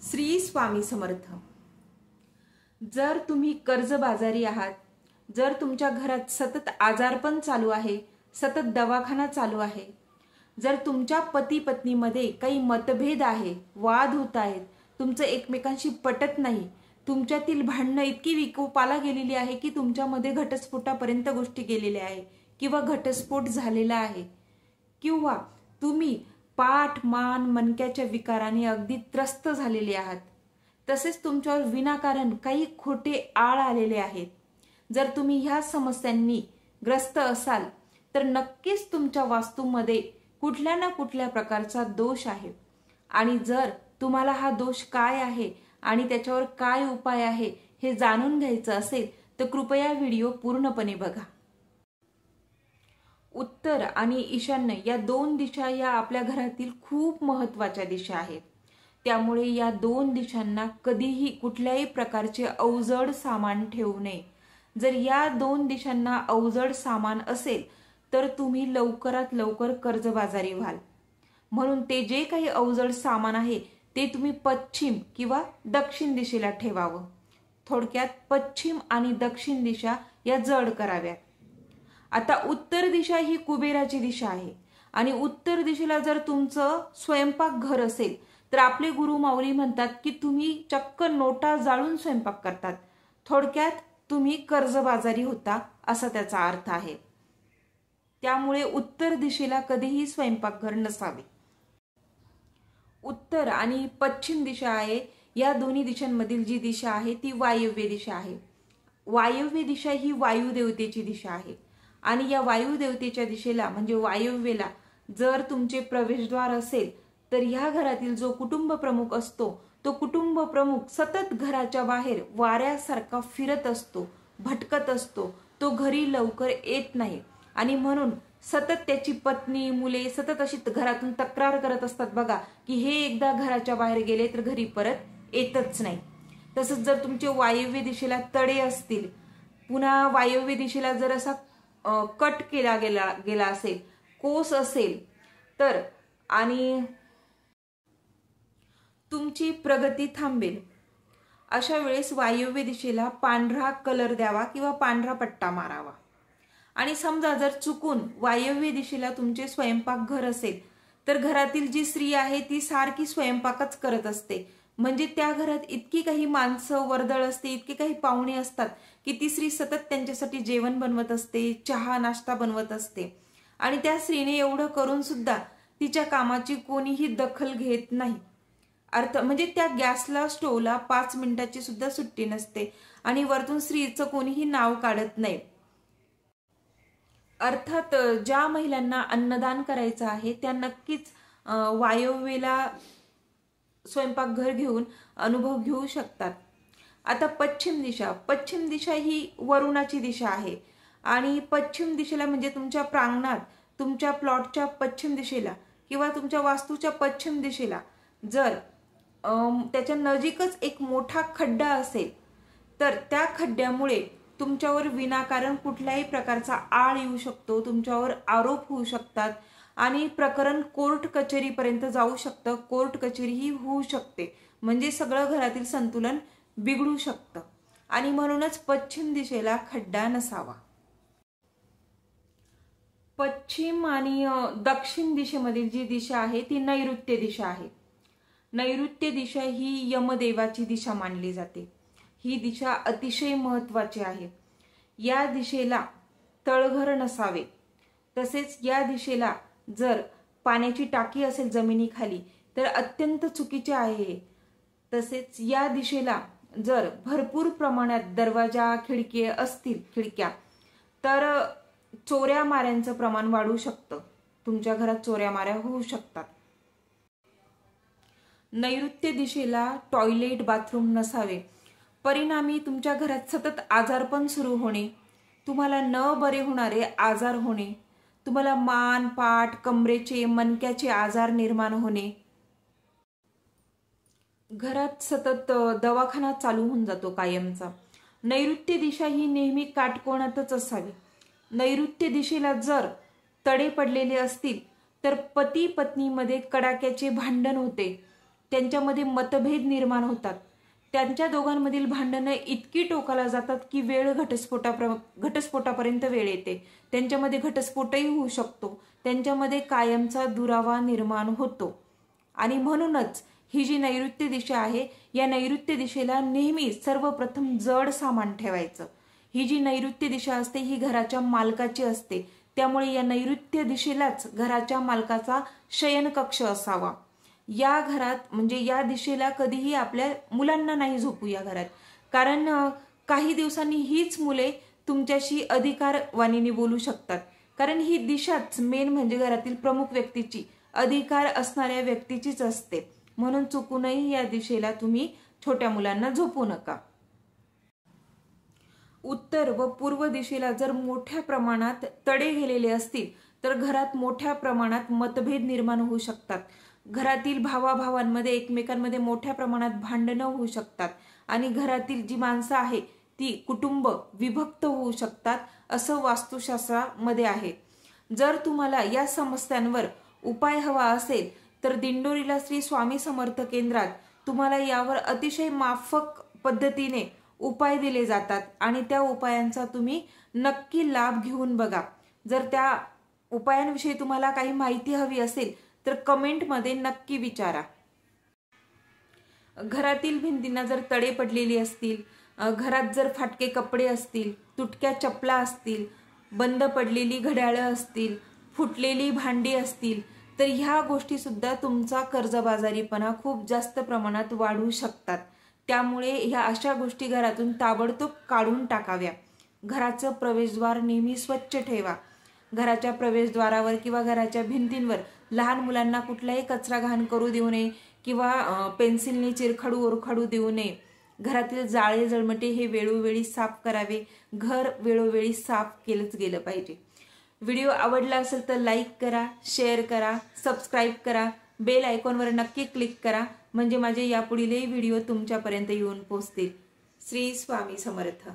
श्री स्वामी समर्थ। जर तुम्ही कर्जबाजारी आहात, जर तुमच्या घरात सतत आजारपण चालू आहे, सतत दवाखाना चालू आहे, जर तुमच्या पती पत्नीमध्ये काही मतभेद आहे, वाद होत आहेत, तुमचं एकमेकांशी पटत नाही, तुमच्यातील भांडणं इतकी विकोपाला गेलेली आहे की तुमच्यामध्ये घटस्फोटापर्यंत गोष्टी गेलेल्या आहे किंवा घटस्फोट झालेला आहे, किंवा तुम्ही पाठ मान मणक्याच्या विकाराने अगदी त्रस्त झालेले आहात, तसेच तुमच्यावर विनाकारण काही खोटे आळ आलेले आहेत, जर तुम्ही ह्या समस्यांनी ग्रस्त असाल तर नक्कीच तुमच्या वास्तूमध्ये कुठल्या ना कुठल्या प्रकारचा दोष आहे। आणि जर तुम्हाला हा दोष काय आहे आणि त्याच्यावर काय उपाय आहे हे जाणून घ्यायचं असेल तर कृपया व्हिडिओ पूर्णपणे बघा। उत्तर आणि ईशान्य या दोन दिशा या आपल्या घरातील खूप महत्त्वाच्या दिशा आहेत। त्यामुळे या दोन दिशांना कधीही कुठल्याही प्रकारचे अवजड सामान ठेवू नये। जर या दोन दिशांना अवजड सामान असेल तर तुम्ही लवकरात लवकर कर्जबाजारी व्हाल। म्हणून ते जे काही अवजड सामान आहे ते तुम्ही पश्चिम किंवा दक्षिण दिशेला ठेवावं। थोडक्यात पश्चिम आणि दक्षिण दिशा या जड कराव्यात। आता उत्तर दिशा ही कुबेराची दिशा आहे आणि उत्तर दिशेला जर तुमचं स्वयंपाकघर असेल तर आपले गुरु माऊली म्हणतात की तुम्ही चक्क नोटा जाळून स्वयंपाक करतात। थोडक्यात तुम्ही कर्जबाजारी होता असा त्याचा अर्थ आहे। त्यामुळे उत्तर दिशेला कधीही स्वयंपाकघर नसावे। उत्तर आणि पश्चिम दिशा आहे, या दोन्ही दिशांमधील जी दिशा आहे ती वायव्य दिशा आहे। वायव्य दिशा ही वायुदेवतेची दिशा आहे आणि या वायुदेवतेच्या दिशेला म्हणजे वायव्येला जर तुमचे प्रवेशद्वार असेल तर ह्या घरातील जो कुटुंब प्रमुख असतो तो कुटुंब प्रमुख सतत घराच्या बाहेर वाऱ्यासारखा फिरत असतो, भटकत असतो, तो घरी लवकर येत नाही आणि म्हणून सतत त्याची पत्नी मुले सतत अशी घरातून तक्रार करत असतात बघा की हे एकदा घराच्या बाहेर गेले तर घरी परत येतच नाही। तसंच जर तुमचे वायव्य दिशेला तडे असतील, पुन्हा वायव्य दिशेला जर असा कट केला गेला असेल, कोस असेल तर आणि तुमची प्रगती थांबेल। अशा वेळेस वायव्य दिशेला पांढरा कलर द्यावा किंवा पांढरा पट्टा मारावा। आणि समजा जर चुकून वायव्य दिशेला तुमचे स्वयंपाकघर असेल तर घरातील जी स्त्री आहे ती सारखी स्वयंपाकच करत असते, म्हणजे त्या घरात इतकी काही माणसं वर्दळ असते, इतके काही पाहुणे असतात की ती स्त्री सतत त्यांच्यासाठी जेवण बनवत असते, चहा नाश्ता बनवत असते आणि त्या स्त्रीने एवढं करून सुद्धा तिच्या कामाची कोणीही दखल घेत नाही। अर्थ म्हणजे त्या गॅसला स्टोवला 5 मिनिटाची सुद्धा सुट्टी नसते आणि वरतून स्त्रीचं कोणीही नाव काढत नाही। अर्थात ज्या महिलांना अन्नदान करायचं आहे त्या नक्कीच वायव्येला स्वयंपाकघर घेऊन अनुभव घेऊ शकतात। आता पश्चिम दिशा ही वरुणाची दिशा आहे आणि पश्चिम दिशेला म्हणजे तुमच्या प्रांगणात तुमच्या प्लॉटच्या पश्चिम दिशेला किंवा तुमच्या वास्तूच्या पश्चिम दिशेला जर त्याच्या नजीकच एक मोठा खड्डा असेल तर त्या खड्ड्यामुळे तुमच्यावर विनाकारण कुठल्याही प्रकारचा आळ येऊ शकतो, तुमच्यावर आरोप होऊ शकतात आणि प्रकरण कोर्ट कचेरीपर्यंत जाऊ शकतं, कोर्ट कचेरीही होऊ शकते, म्हणजे सगळं घरातील संतुलन बिघडू शकतं आणि म्हणूनच पश्चिम दिशेला खड्डा नसावा। पश्चिम आणि दक्षिण दिशेमधील जी दिशा आहे ती नैऋत्य दिशा आहे। नैऋत्य दिशा ही यमदेवाची दिशा मानली जाते। ही दिशा अतिशय महत्त्वाची आहे। या दिशेला तळघर नसावे, तसेच या दिशेला जर पाण्याची टाकी असेल जमिनीखाली तर अत्यंत चुकीचे आहे। तसेच या दिशेला जर भरपूर प्रमाणात दरवाजा खिडकी असतील खिडक्या तर चोऱ्या माऱ्यांचं प्रमाण वाढू शकतं, तुमच्या घरात चोऱ्या माऱ्या होऊ शकतात। नैऋत्य दिशेला टॉयलेट बाथरूम नसावे, परिणामी तुमच्या घरात सतत आजारपण सुरू होणे, तुम्हाला न बरे होणारे आजार होणे, तुम्हाला मान पाठ कमरेचे मणक्याचे आजार निर्माण होणे, घरात सतत दवाखाना चालू होऊन जातो कायमचा। नैऋत्य दिशा ही नेहमी काटकोनातच असावी। नैऋत्य दिशेला जर तडे पडलेले असतील तर पती पत्नीमध्ये कडाक्याचे भांडण होते, त्यांच्यामध्ये मतभेद निर्माण होतात, त्यांच्या दोघांमधील भांडणं इतकी टोकाला जातात की वेळ घटस्फोटापर्यंत वेळ येते, त्यांच्यामध्ये घटस्फोटही होऊ शकतो, त्यांच्यामध्ये कायमचा दुरावा निर्माण होतो. आणि म्हणूनच ही जी नैऋत्य दिशा आहे, या नैऋत्य दिशेला नेहमी सर्वप्रथम जड सामान ठेवायचं. ही जी नैऋत्य दिशा असते ही घराच्या मालकाची असते, त्यामुळे या नैऋत्य दिशेलाच घराच्या मालकाचा शयन कक्ष असावा. या घरात म्हणजे या दिशेला कधीही आपल्या मुलांना नाही झोपू या घरात, कारण काही दिवसांनी हीच मुले तुमच्याशी अधिकारवाणीने बोलू शकतात, कारण ही दिशाच मेन म्हणजे घरातील प्रमुख व्यक्तीची, अधिकार असणाऱ्या व्यक्तीचीच असते. म्हणून चुकूनही या दिशेला तुम्ही छोट्या मुलांना झोपू नका. उत्तर व पूर्व दिशेला जर मोठ्या प्रमाणात तडे गेलेले असतील तर घरात मोठ्या प्रमाणात मतभेद निर्माण होऊ शकतात, घरातील भावाभावांमध्ये एकमेकांमध्ये मोठ्या प्रमाणात भांडणं होऊ शकतात आणि घरातील जी माणसं आहे ती कुटुंब विभक्त होऊ शकतात, असं वास्तुशास्त्रामध्ये आहे. जर तुम्हाला या समस्यांवर उपाय हवा असेल तर दिंडोरीला श्री स्वामी समर्थ केंद्रात तुम्हाला यावर अतिशय माफक पद्धतीने उपाय दिले जातात आणि त्या उपायांचा तुम्ही नक्की लाभ घेऊन बघा. जर त्या उपायांविषयी तुम्हाला काही माहिती हवी असेल तर कमेंटमध्ये नक्की विचारा. घरातील भिंतींना जर तडे पडलेली असतील, घरात जर फाटके कपडे असतील, तुटक्या चपला असतील, बंद पडलेली घड्याळं असतील, फुटलेली भांडी असतील, तर ह्या गोष्टी सुद्धा तुमचा कर्जबाजारीपणा खूप जास्त प्रमाणात वाढवू शकतात. त्यामुळे ह्या अशा गोष्टी घरातून ताबडतोब काढून टाकाव्या. घराचं प्रवेशद्वार नेहमी स्वच्छ ठेवा. घराच्या प्रवेशद्वारावर किंवा घराच्या भिंतींवर लहान मुलांना कुठलाही कचरा घाण करू देऊ नये किंवा पेन्सिलने चिरखडू ओरखडू देऊ नये. घरातील जाळे जळमटे हे वेळोवेळी साफ करावे. घर वेळोवेळी साफ केलंच गेलं पाहिजे. व्हिडिओ आवडला असेल तर लाईक करा, शेअर करा, सबस्क्राईब करा, बेल आयकॉनवर नक्की क्लिक करा, म्हणजे माझे यापुढीलही व्हिडिओ तुमच्यापर्यंत येऊन पोहोचतील. श्री स्वामी समर्थ.